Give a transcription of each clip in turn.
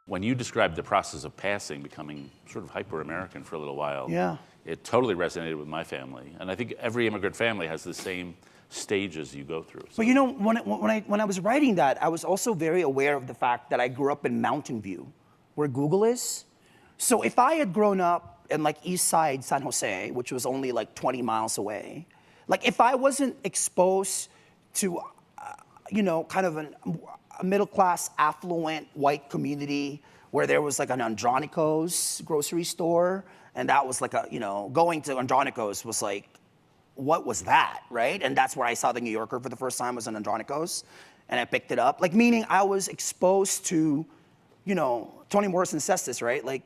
When you described the process of passing, becoming sort of hyper-American for a little while, Yeah. it totally resonated with my family. And I think every immigrant family has the same stages you go through. So, But you know, when I was writing that, I was also very aware of the fact that I grew up in Mountain View, where Google is. So if I had grown up in like East Side San Jose, which was only like 20 miles away, like if I wasn't exposed to, you know, kind of a middle-class, affluent, white community where there was like an Andronico's grocery store, and that was like a, you know, going to Andronico's was like, what was that, right? And that's where I saw the New Yorker for the first time, was in Andronico's, and I picked it up. Like, meaning I was exposed to, you know, Toni Morrison says this, right? Like,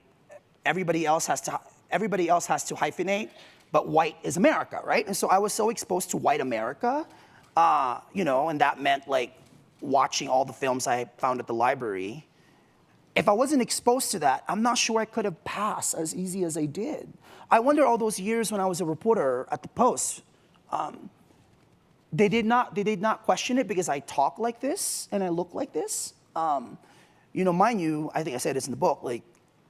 everybody else has to hyphenate, but white is America, right? And so I was so exposed to white America, you know, and that meant like watching all the films I found at the library. If I wasn't exposed to that, I'm not sure I could have passed as easy as I did. I wonder all those years when I was a reporter at the Post, they did not question it because I talk like this and I look like this. You know, mind you, I think I said this in the book, like,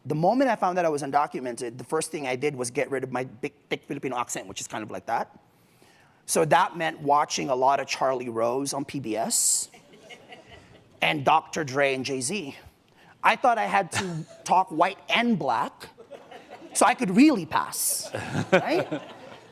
the moment I found out I was undocumented, the first thing I did was get rid of my big, thick Filipino accent, which is kind of like that. So that meant watching a lot of Charlie Rose on PBS and Dr. Dre and Jay-Z. I thought I had to talk white and black so I could really pass, right?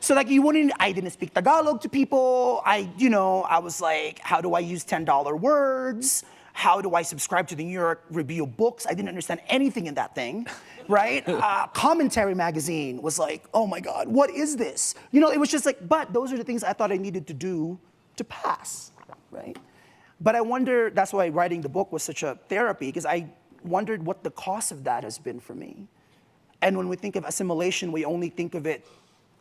So like I didn't speak Tagalog to people. You know, I was like, how do I use $10 words? How do I subscribe to the New York Review of Books? I didn't understand anything in that thing, right? Commentary magazine was like, oh my God, what is this? You know, it was just like, but those are the things I thought I needed to do to pass, right? But I wonder, that's why writing the book was such a therapy, because I wondered what the cost of that has been for me. And when we think of assimilation, we only think of it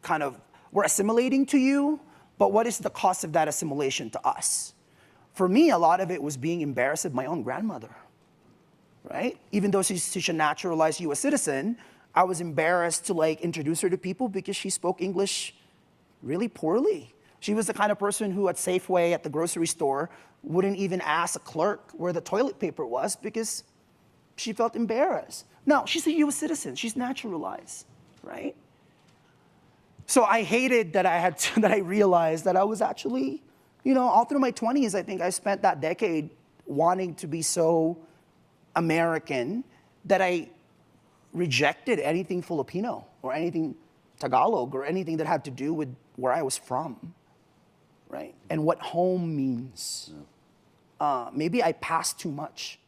kind of, we're assimilating to you, but what is the cost of that assimilation to us? For me, a lot of it was being embarrassed of my own grandmother, right? Even though she's a naturalized US citizen, I was embarrassed to like introduce her to people because she spoke English really poorly. She was the kind of person who at Safeway at the grocery store wouldn't even ask a clerk where the toilet paper was because she felt embarrassed. Now, she's a US citizen, she's naturalized, right? So I hated that that I realized that I was actually, you know, all through my 20s, I think I spent that decade wanting to be so American that I rejected anything Filipino or anything Tagalog or anything that had to do with where I was from, right? And what home means. Maybe I passed too much.